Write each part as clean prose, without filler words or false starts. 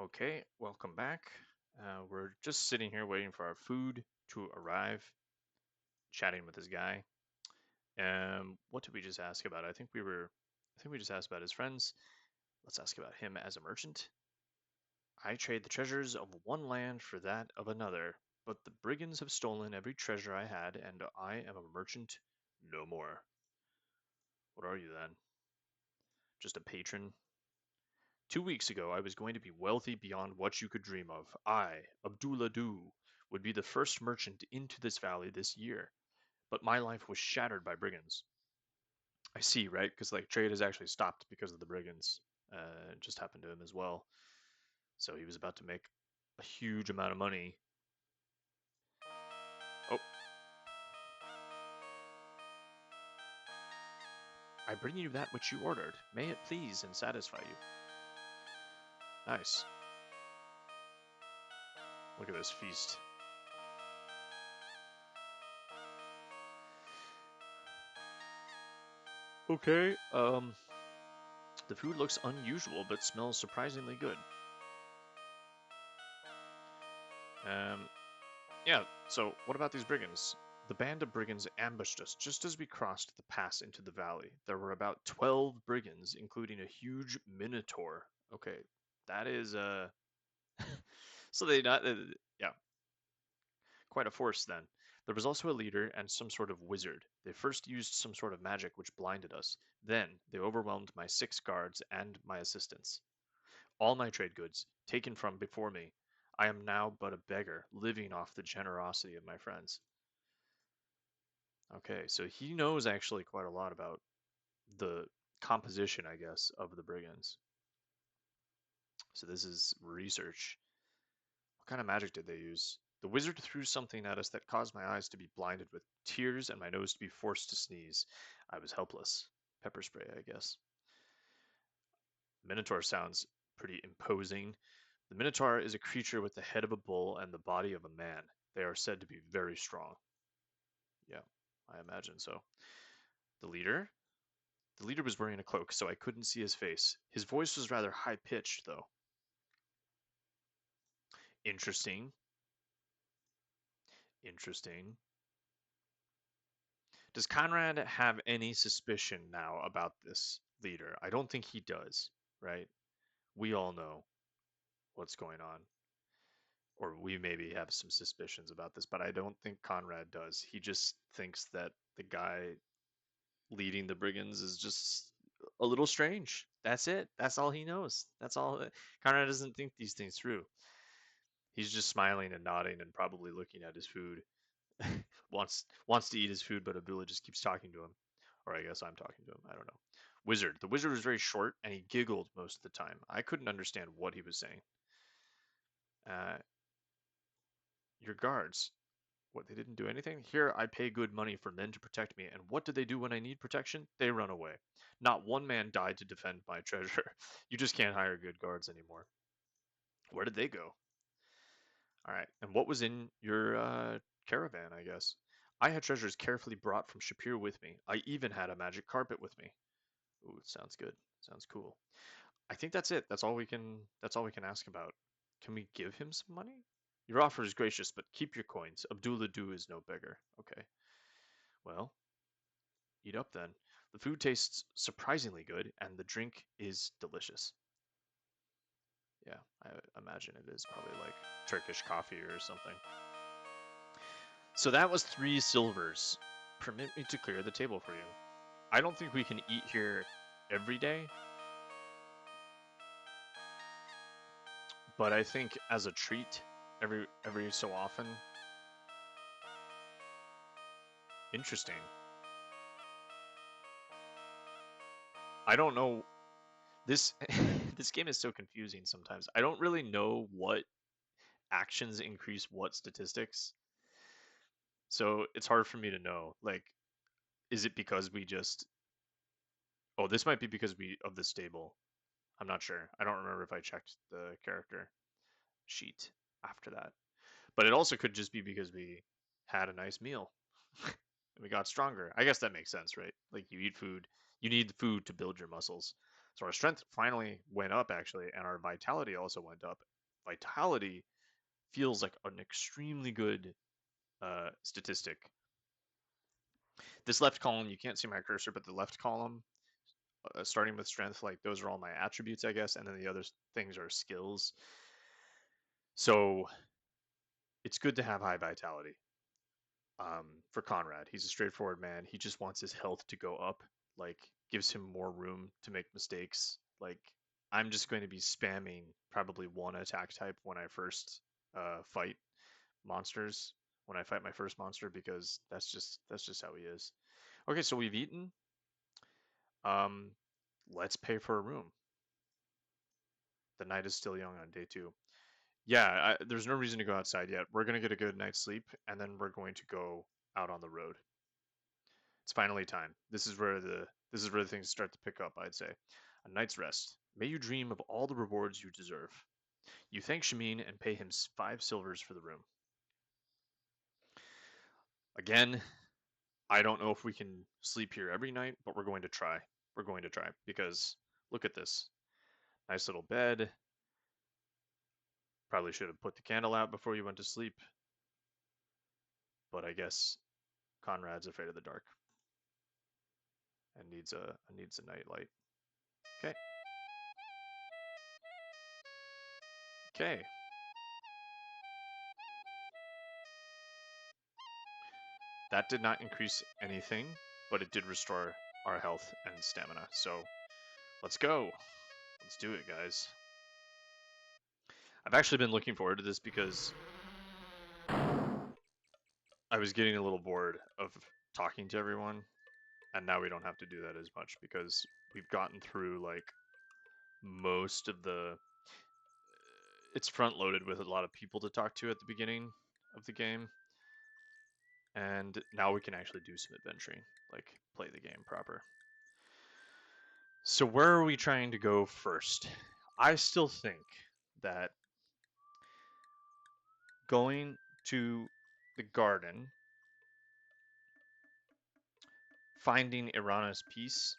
Okay, welcome back. We're just sitting here waiting for our food to arrive, chatting with this guy. What did we just ask about? I think we just asked about his friends. Let's ask about him as a merchant. I trade the treasures of one land for that of another, but the brigands have stolen every treasure I had, and I am a merchant no more. What are you then? Just a patron? 2 weeks ago, I was going to be wealthy beyond what you could dream of. I, Abdullah, would be the first merchant into this valley this year. But my life was shattered by brigands. I see, right? Because like trade has actually stopped because of the brigands. It just happened to him as well. So he was about to make a huge amount of money. Oh, I bring you that which you ordered. May it please and satisfy you. Nice. Look at this feast. Okay, the food looks unusual but smells surprisingly good. Um, yeah, so what about these brigands? The band of brigands ambushed us just as we crossed the pass into the valley. There were about 12 brigands, including a huge Minotaur. Okay, that is, so they not, yeah, quite a force then. There was also a leader and some sort of wizard. They first used some sort of magic which blinded us. Then they overwhelmed my 6 guards and my assistants. All my trade goods, taken from before me. I am now but a beggar, living off the generosity of my friends. Okay, so he knows actually quite a lot about the composition, I guess, of the brigands. So this is research. What kind of magic did they use? The wizard threw something at us that caused my eyes to be blinded with tears and my nose to be forced to sneeze. I was helpless. Pepper spray, I guess. Minotaur sounds pretty imposing. The Minotaur is a creature with the head of a bull and the body of a man. They are said to be very strong. Yeah, I imagine so. The leader? The leader was wearing a cloak, so I couldn't see his face. His voice was rather high pitched, though. Interesting. Interesting. Does Conrad have any suspicion now about this leader? I don't think he does, right? We all know what's going on. Or we maybe have some suspicions about this, but I don't think Conrad does. He just thinks that the guy leading the brigands is just a little strange. That's it. That's all he knows. That's all. Conrad doesn't think these things through. He's just smiling and nodding and probably looking at his food. wants to eat his food, but Abdullah just keeps talking to him. Or I guess I'm talking to him. I don't know. Wizard. The wizard was very short and he giggled most of the time. I couldn't understand what he was saying. Uh, your guards. What, they didn't do anything? Here I pay good money for men to protect me, and what do they do when I need protection? They run away. Not one man died to defend my treasure. You just can't hire good guards anymore. Where did they go? All right. And what was in your caravan, I guess? I had treasures carefully brought from Shapir with me. I even had a magic carpet with me. Ooh, sounds good. Sounds cool. I think that's it. That's all we can ask about. Can we give him some money? Your offer is gracious, but keep your coins. Abdullah is no beggar. Okay. Well, eat up then. The food tastes surprisingly good, and the drink is delicious. Yeah, I imagine it is probably like Turkish coffee or something. So that was 3 silvers. Permit me to clear the table for you. I don't think we can eat here every day, but I think as a treat, every so often. Interesting. I don't know this. This game is so confusing sometimes. I don't really know what actions increase what statistics, so it's hard for me to know. Like, is it because we just? Oh, this might be because we of the stable. I'm not sure. I don't remember if I checked the character sheet after that. But it also could just be because we had a nice meal and we got stronger. I guess that makes sense, right? Like you eat food, you need food to build your muscles. So our strength finally went up, actually, and our vitality also went up. Vitality feels like an extremely good statistic. This left column, you can't see my cursor, but the left column, starting with strength, like those are all my attributes, I guess, and then the other things are skills. So it's good to have high vitality. For Conrad, he's a straightforward man. He just wants his health to go up, like gives him more room to make mistakes. Like I'm just going to be spamming probably one attack type when I first fight monsters, when I fight my first monster, because that's just how he is. Okay, so we've eaten. Um, let's pay for a room. The night is still young on day 2. Yeah, there's no reason to go outside yet. We're gonna get a good night's sleep, and then we're going to go out on the road. It's finally time. This is where the things start to pick up, I'd say. A night's rest. May you dream of all the rewards you deserve. You thank Shamin and pay him 5 silvers for the room. Again, I don't know if we can sleep here every night, but we're going to try. We're going to try because look at this. Nice little bed. Probably should have put the candle out before you went to sleep. But I guess Conrad's afraid of the dark and needs a night light. Okay. Okay. That did not increase anything, but it did restore our health and stamina. So let's go. Let's do it, guys. I've actually been looking forward to this because I was getting a little bored of talking to everyone, and now we don't have to do that as much because we've gotten through like most of the. It's front loaded with a lot of people to talk to at the beginning of the game, and now we can actually do some adventuring, like play the game proper. So where are we trying to go first? I still think that going to the garden, finding Erana's piece,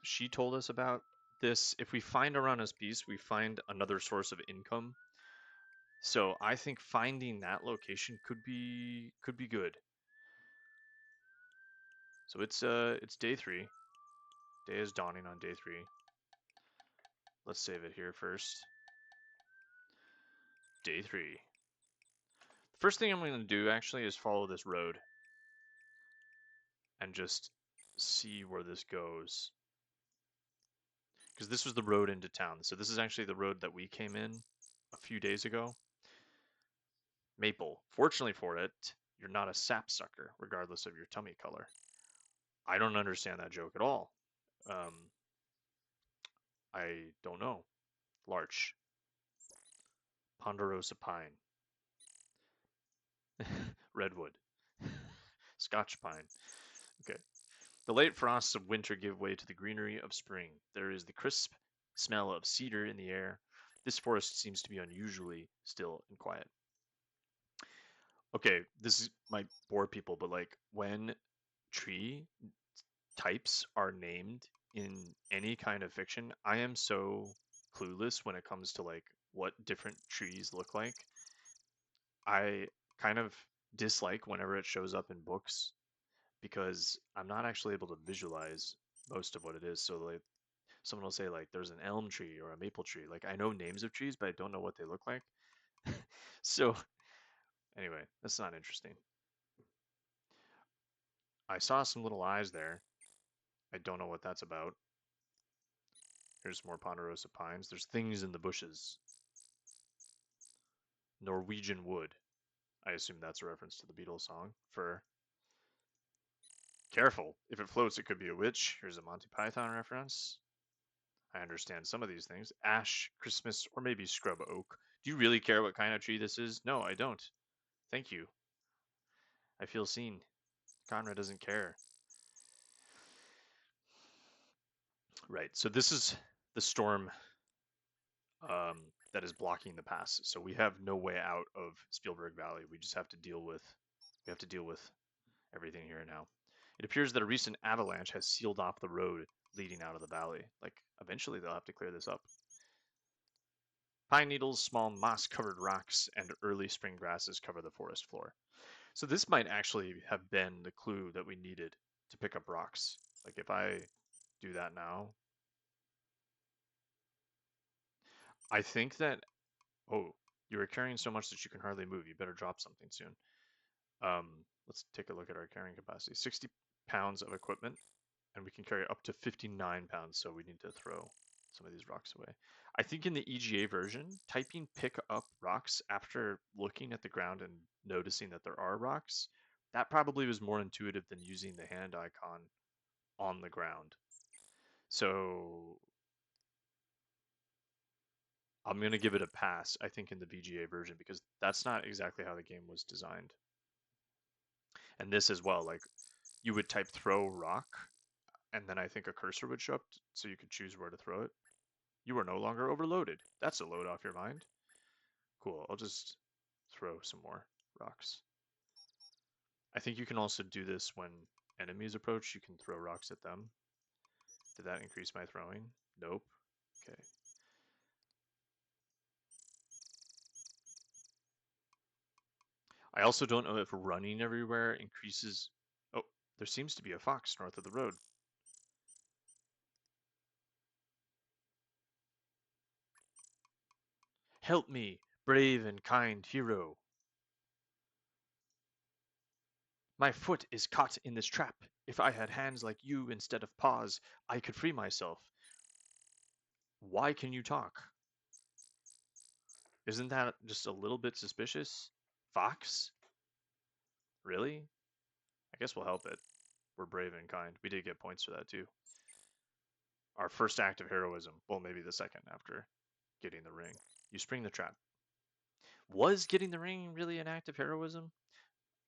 she told us about this. If we find Erana's piece, we find another source of income. So I think finding that location could be good. So it's day 3. Day is dawning on day 3. Let's save it here first. Day 3. The first thing I'm going to do actually is follow this road and just see where this goes. Because this was the road into town. So this is actually the road that we came in a few days ago. Maple. Fortunately for it, you're not a sapsucker, regardless of your tummy color. I don't understand that joke at all. I don't know. Larch. Ponderosa pine. Redwood. Scotch pine. Okay. The late frosts of winter give way to the greenery of spring. There is the crisp smell of cedar in the air. This forest seems to be unusually still and quiet. Okay, this might bore people, but like when tree types are named in any kind of fiction, I am so clueless when it comes to like what different trees look like. I kind of dislike whenever it shows up in books because I'm not actually able to visualize most of what it is. So like someone will say like there's an elm tree or a maple tree. Like I know names of trees, but I don't know what they look like. So anyway, that's not interesting. I saw some little eyes there. I don't know what that's about. Here's more ponderosa pines. There's things in the bushes. Norwegian wood. I assume that's a reference to the Beatles song. For careful, if it floats, it could be a witch. Here's a Monty Python reference. I understand some of these things. Ash, Christmas, or maybe scrub oak. Do you really care what kind of tree this is? No, I don't. Thank you. I feel seen. Conrad doesn't care. Right, so this is the storm that is blocking the pass. So we have no way out of Spielburg Valley. We just have to deal with everything here now. It appears that a recent avalanche has sealed off the road, leading out of the valley. Like, eventually they'll have to clear this up. Pine needles, small moss-covered rocks, and early spring grasses cover the forest floor. So this might actually have been the clue that we needed to pick up rocks. Like, if I do that now, I think that... Oh, you are carrying so much that you can hardly move. You better drop something soon. Let's take a look at our carrying capacity. 60 pounds of equipment, and we can carry up to 59 pounds, so we need to throw some of these rocks away. I think in the EGA version, typing pick up rocks after looking at the ground and noticing that there are rocks, that probably was more intuitive than using the hand icon on the ground. So I'm going to give it a pass, I think, in the VGA version, because that's not exactly how the game was designed. And this as well, like, you would type throw rock, and then I think a cursor would show up so you could choose where to throw it. You are no longer overloaded. That's a load off your mind. Cool, I'll just throw some more rocks. I think you can also do this when enemies approach. You can throw rocks at them. Did that increase my throwing? Nope. Okay. I also don't know if running everywhere increases... Oh, there seems to be a fox north of the road. Help me, brave and kind hero. My foot is caught in this trap. If I had hands like you instead of paws, I could free myself. Why can you talk? Isn't that just a little bit suspicious? Fox? Really? I guess we'll help it. We're brave and kind. We did get points for that too. Our first act of heroism. Well, maybe the second after getting the ring. You spring the trap. Was getting the ring really an act of heroism?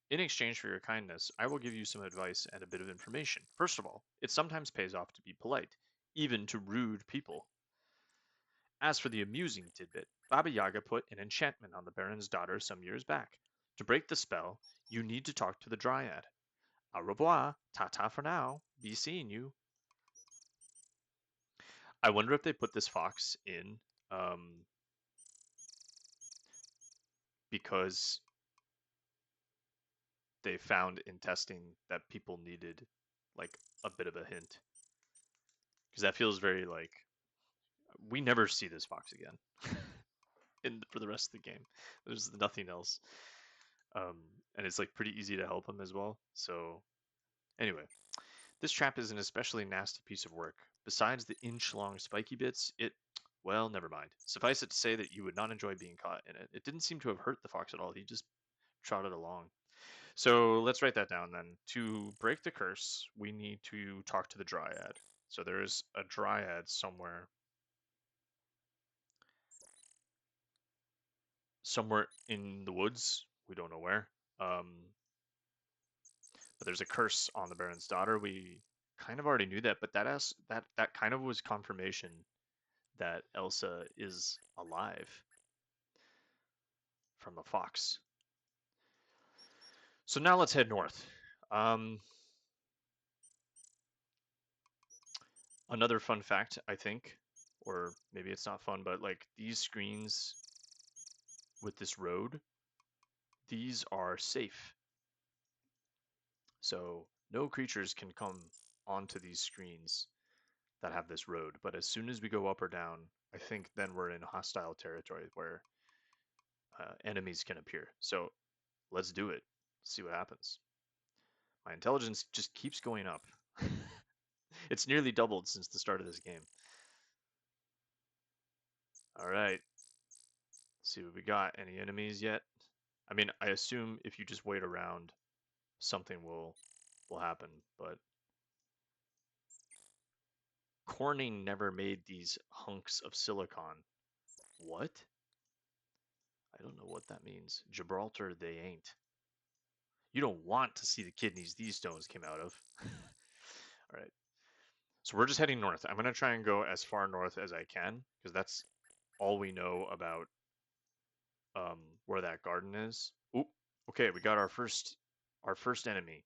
In exchange for your kindness, I will give you some advice and a bit of information. First of all, it sometimes pays off to be polite, even to rude people. As for the amusing tidbit, Baba Yaga put an enchantment on the Baron's daughter some years back. To break the spell, you need to talk to the Dryad. Au revoir, ta-ta for now, be seeing you. I wonder if they put this fox in because they found in testing that people needed like a bit of a hint. Because that feels very like, we never see this fox again for the rest of the game. There's nothing else. And it's like pretty easy to help him as well. So anyway, this trap is an especially nasty piece of work. Besides the inch-long spiky bits, well, never mind. Suffice it to say that you would not enjoy being caught in it. It didn't seem to have hurt the fox at all. He just trotted along. So let's write that down then. To break the curse, we need to talk to the Dryad. So there's a Dryad somewhere. Somewhere in the woods. We don't know where. But there's a curse on the Baron's daughter. We kind of already knew that, but that kind of was confirmation that Elsa is alive from the fox. So now let's head north. Another fun fact, I think, or maybe it's not fun, but like these screens with this road, these are safe. So no creatures can come onto these screens that have this road. But as soon as we go up or down, I think then we're in hostile territory where enemies can appear. So let's do it. See what happens. My intelligence just keeps going up. It's nearly doubled since the start of this game. All right. Let's see what we got. Any enemies yet? I mean, I assume if you just wait around, something will happen. But Corning never made these hunks of silicon. What? I don't know what that means. Gibraltar, they ain't. You don't want to see the kidneys these stones came out of. All right. So we're just heading north. I'm going to try and go as far north as I can because that's all we know about where that garden is. Oop. Okay, we got our first enemy.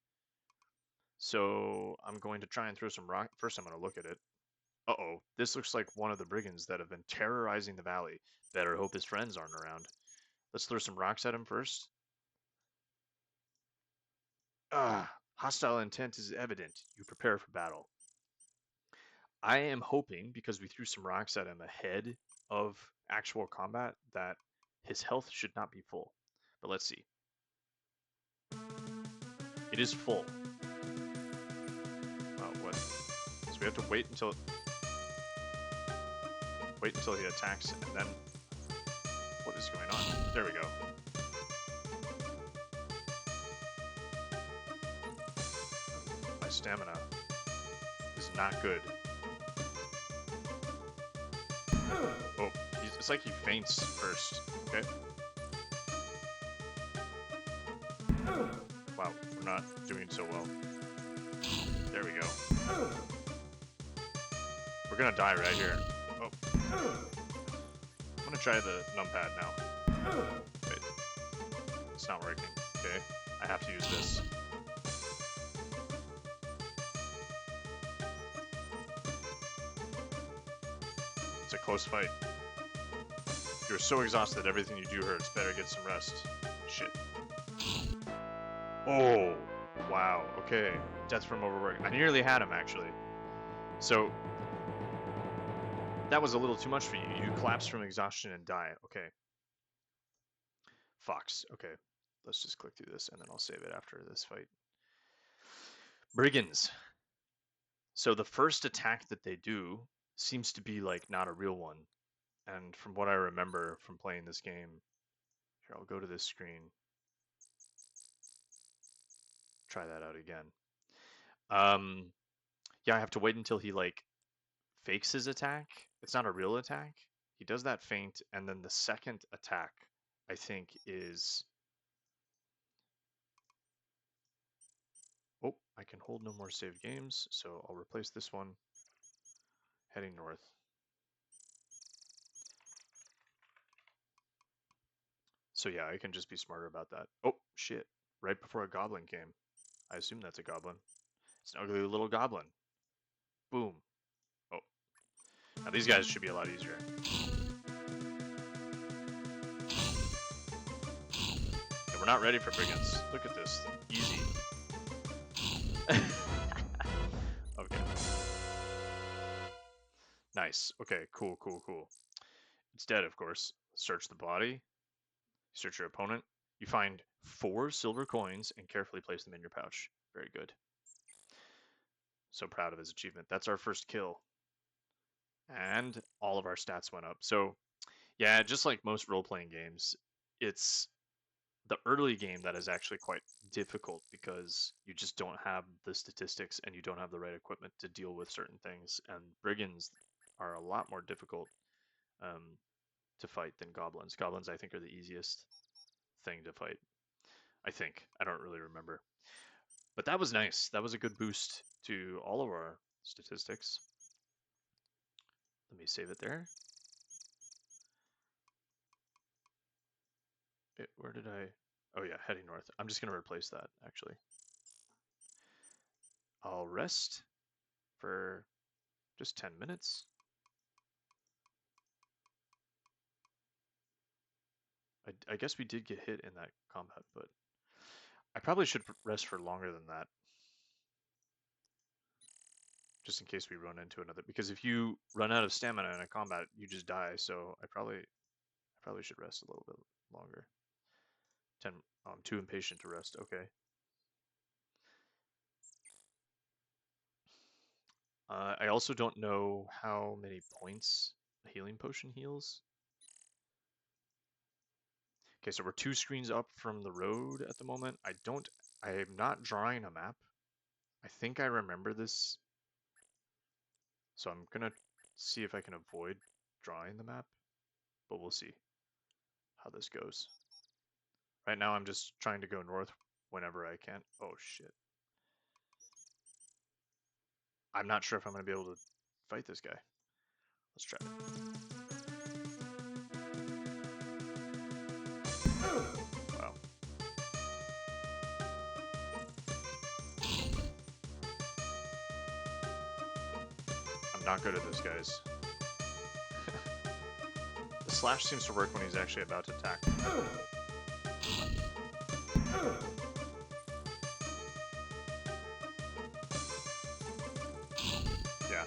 So I'm going to try and throw some rock. First, I'm going to look at it. Uh-oh, this looks like one of the brigands that have been terrorizing the valley. Better hope his friends aren't around. Let's throw some rocks at him first. Hostile intent is evident. You prepare for battle. I am hoping, because we threw some rocks at him ahead of actual combat, that his health should not be full. But let's see. It is full. Oh, what? So we have to wait until he attacks, and then what is going on? There we go. My stamina is not good. Oh, it's like he faints first. Okay. Wow, we're not doing so well. There we go. We're gonna die right here. Oh. I'm gonna try the numpad now. Wait. It's not working. Okay. I have to use this. It's a close fight. You're so exhausted, everything you do hurts. Better get some rest. Shit. Oh, wow. Okay. Death from overwork. I nearly had him, actually. So, that was a little too much for you. You collapse from exhaustion and die. Okay. Fox. Okay. Let's just click through this, and then I'll save it after this fight. Brigands. So the first attack that they do seems to be, like, not a real one. And from what I remember from playing this game... Here, I'll go to this screen. Try that out again. Yeah, I have to wait until he, like, fakes his attack. It's not a real attack. He does that feint, and then the second attack, I think, is... Oh, I can hold no more saved games, so I'll replace this one. Heading north. So yeah, I can just be smarter about that. Oh, shit. Right before a goblin came. I assume that's a goblin. It's an ugly little goblin. Boom. Oh. Now these guys should be a lot easier. Yeah, we're not ready for brigands. Look at this. Easy. Okay. Nice. Okay, cool, cool, cool. It's dead, of course. Search the body. Search your opponent. You find 4 silver coins and carefully place them in your pouch. Very good. So proud of his achievement. That's our first kill. And all of our stats went up. So, yeah, just like most role-playing games, it's the early game that is actually quite difficult because you just don't have the statistics and you don't have the right equipment to deal with certain things. And brigands are a lot more difficult to fight than goblins. Goblins, I think, are the easiest thing to fight. I think. I don't really remember. But that was nice. That was a good boost to all of our statistics. Let me save it there. Where did I... Oh yeah, heading north. I'm just going to replace that, actually. I'll rest for just 10 minutes. I guess we did get hit in that combat, but I probably should rest for longer than that. Just in case we run into another, because if you run out of stamina in a combat, you just die. So I probably should rest a little bit longer. I'm too impatient to rest. Okay. I also don't know how many points a healing potion heals. Okay, so we're 2 screens up from the road at the moment. I'm not drawing a map. I think I remember this. So I'm gonna see if I can avoid drawing the map, but we'll see how this goes. Right now I'm just trying to go north whenever I can. Oh shit. I'm not sure if I'm gonna be able to fight this guy. Let's try it. Wow. I'm not good at this, guys. The slash seems to work when he's actually about to attack. Yeah.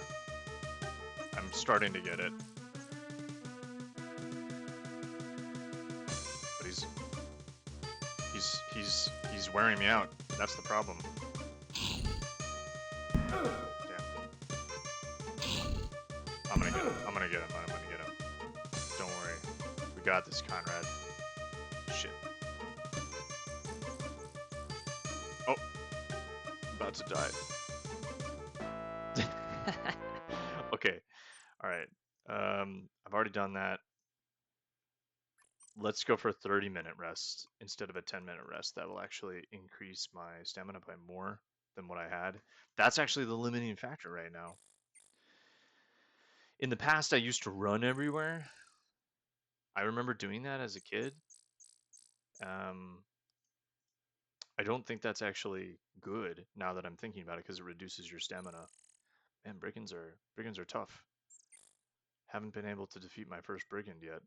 I'm starting to get it. But he's wearing me out. That's the problem. Damn. I'm gonna get him. I'm gonna get him. I'm gonna get him. Don't worry. We got this, Conrad. Shit. Oh. I'm about to die. Okay. Alright. I've already done that. Let's go for a 30-minute rest instead of a 10-minute rest. That will actually increase my stamina by more than what I had. That's actually the limiting factor right now. In the past, I used to run everywhere. I remember doing that as a kid. I don't think that's actually good now that I'm thinking about it because it reduces your stamina. Man, brigands are tough. Haven't been able to defeat my first brigand yet.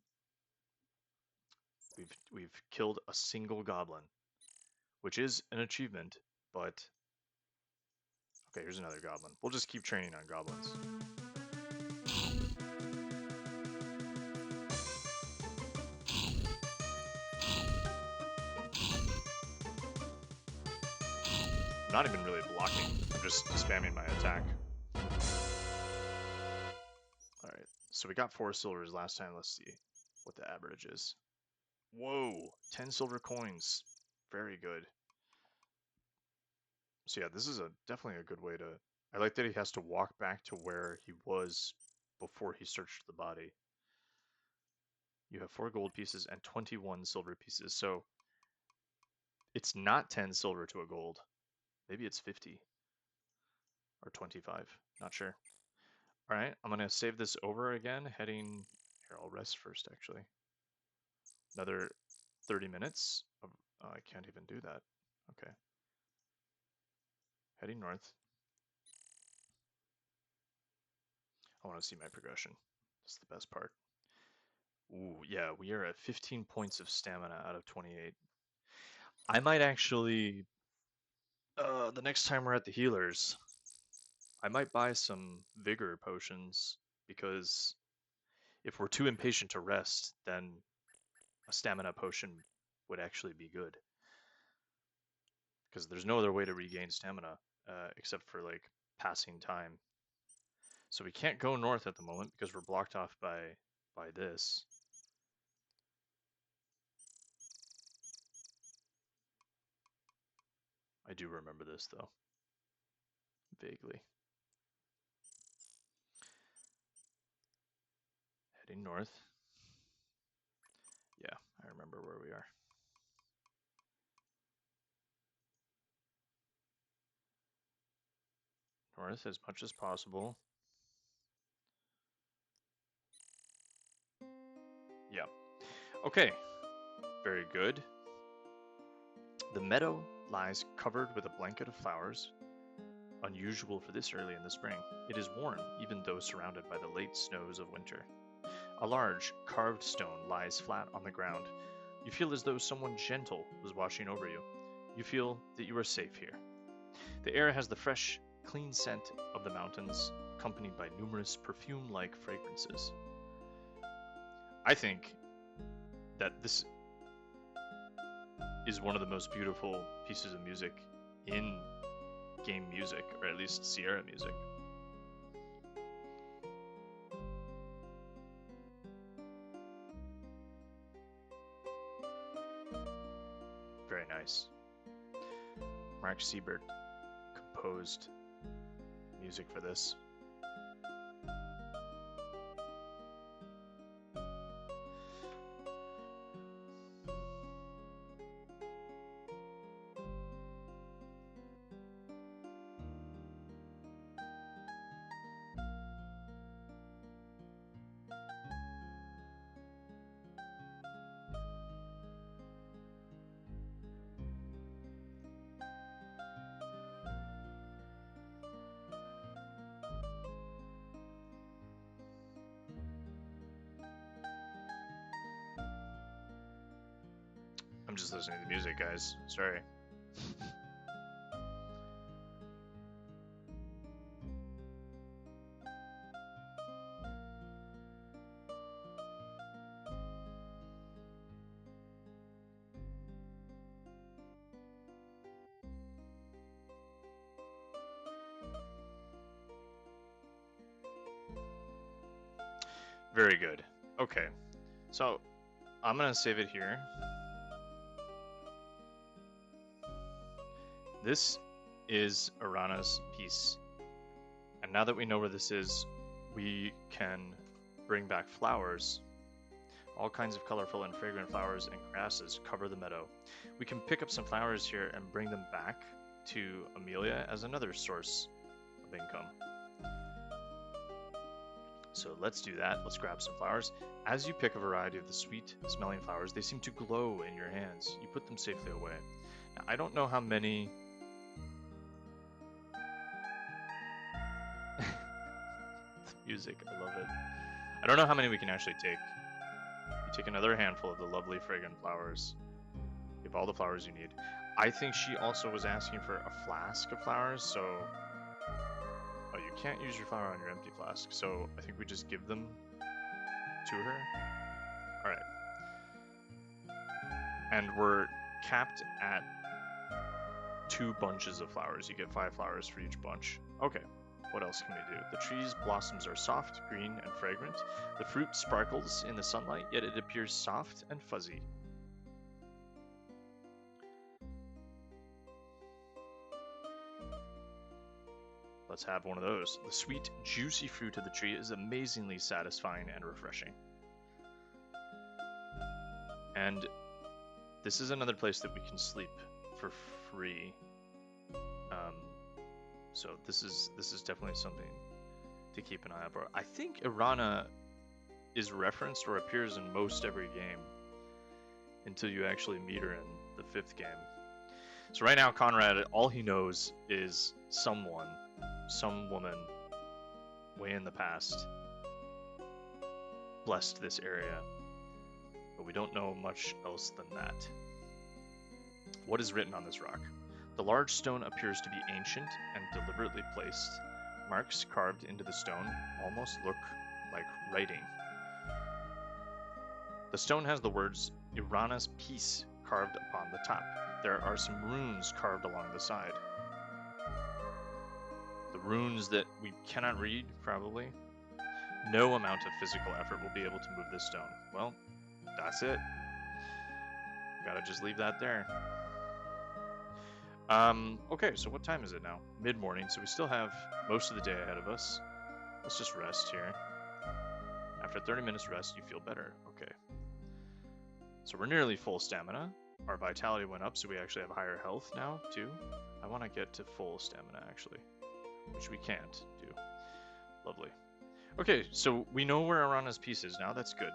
We've killed a single goblin, which is an achievement, but okay, here's another goblin. We'll just keep training on goblins. I'm not even really blocking. I'm just spamming my attack. Alright, so we got 4 silvers last time. Let's see what the average is. Whoa, 10 silver coins. Very good. So yeah, this is definitely a good way to... I like that he has to walk back to where he was before he searched the body. You have 4 gold pieces and 21 silver pieces, so it's not 10 silver to a gold. Maybe it's 50 or 25, not sure. Alright, I'm going to save this over again, heading... Here, I'll rest first, actually. Another 30 minutes. Of, I can't even do that. Okay. Heading north. I want to see my progression. That's the best part. Ooh, yeah, we are at 15 points of stamina out of 28. I might actually... the next time we're at the healers, I might buy some vigor potions, because if we're too impatient to rest, then a stamina potion would actually be good. Because there's no other way to regain stamina, except for, like, passing time. So we can't go north at the moment, because we're blocked off by this. I do remember this, though. Vaguely. Heading north. Yeah, I remember where we are. North as much as possible. Yeah. Okay. Very good. The meadow lies covered with a blanket of flowers, unusual for this early in the spring. It is warm, even though surrounded by the late snows of winter. A large, carved stone lies flat on the ground. You feel as though someone gentle was watching over you. You feel that you are safe here. The air has the fresh, clean scent of the mountains, accompanied by numerous perfume-like fragrances. I think that this is one of the most beautiful pieces of music in game music, or at least Sierra music. Very nice. Mark Siebert composed music for this. just listening to the music, guys. Sorry. Very good. Okay. So, I'm going to save it here. This is Erana's piece. And now that we know where this is, we can bring back flowers. All kinds of colorful and fragrant flowers and grasses cover the meadow. We can pick up some flowers here and bring them back to Amelia as another source of income. So let's do that. Let's grab some flowers. As you pick a variety of the sweet smelling flowers, they seem to glow in your hands. You put them safely away. Now, I don't know how many... the music, I love it. I don't know how many we can actually take. You take another handful of the lovely fragrant flowers. You have all the flowers you need. I think she also was asking for a flask of flowers, so... Oh, you can't use your flower on your empty flask, so I think we just give them to her. Alright. And we're capped at 2 bunches of flowers. You get 5 flowers for each bunch. Okay, what else can we do? The tree's blossoms are soft, green, and fragrant. The fruit sparkles in the sunlight, yet it appears soft and fuzzy. Let's have one of those. The sweet, juicy fruit of the tree is amazingly satisfying and refreshing. And this is another place that we can sleep for free. So this is definitely something to keep an eye out for. I think Erana is referenced or appears in most every game until you actually meet her in the 5th game. So right now, Conrad, all he knows is some woman, way in the past, blessed this area. But we don't know much else than that. What is written on this rock? The large stone appears to be ancient and deliberately placed. Marks carved into the stone almost look like writing. The stone has the words Erana's Peace carved upon the top. There are some runes carved along the side. The runes that we cannot read, probably. No amount of physical effort will be able to move this stone. Well, that's it. Gotta just leave that there. Okay, so what time is it now? Mid-morning, so we still have most of the day ahead of us. Let's just rest here. After 30 minutes rest, you feel better. Okay. So we're nearly full stamina. Our vitality went up, so we actually have higher health now, too. I want to get to full stamina, actually. Which we can't do. Lovely. Okay, so we know where Erana's piece is now. That's good.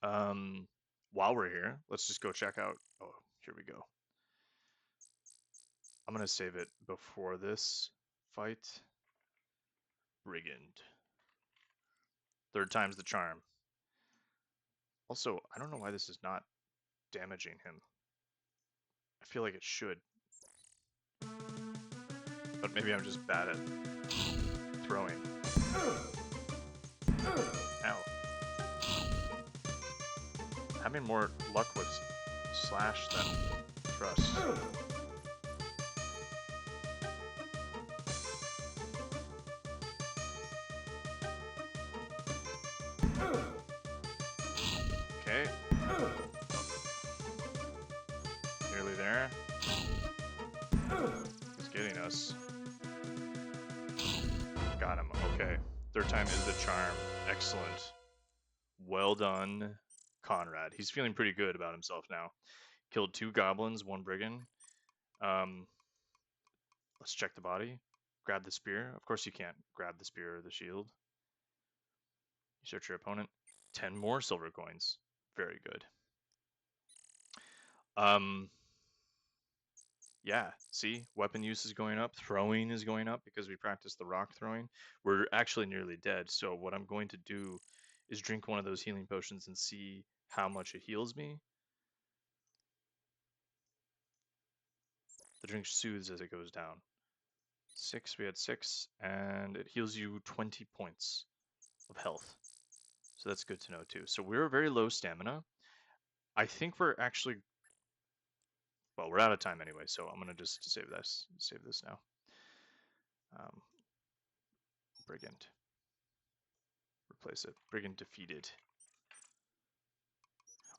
While we're here, let's just go check out... Oh, here we go. I'm going to save it before this fight. Brigand. 3rd time's the charm. Also, I don't know why this is not damaging him. I feel like it should. But maybe I'm just bad at throwing. Ow. Having more luck with slash than thrust. Okay. Nearly there. He's getting us. Got him. Okay. 3rd time is the charm. Excellent. Well done, Conrad. He's feeling pretty good about himself now. Killed 2 goblins, 1 brigand. Let's check the body. Grab the spear. Of course you can't grab the spear or the shield. You search your opponent. 10 more silver coins. Very good. Yeah, see? Weapon use is going up. Throwing is going up because we practiced the rock throwing. We're actually nearly dead, so what I'm going to do is drink one of those healing potions and see how much it heals me. The drink soothes as it goes down. 6, we had 6, and it heals you 20 points of health. So that's good to know too. So we're very low stamina. I think we're actually, well, we're out of time anyway, so I'm gonna just save this now. Brigand. Replace it. Brigand defeated.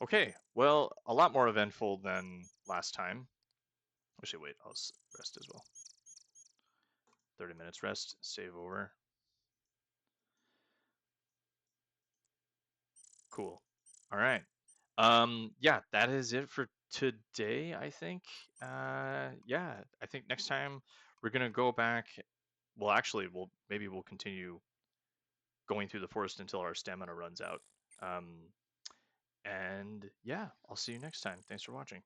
Okay, well, a lot more eventful than last time. Actually, wait, I'll rest as well. 30 minutes rest, save over. Cool. All right. Yeah, that is it for today, I think. Yeah, I think next time we're gonna go back. Well, actually, maybe we'll continue going through the forest until our stamina runs out. And yeah, I'll see you next time. Thanks for watching.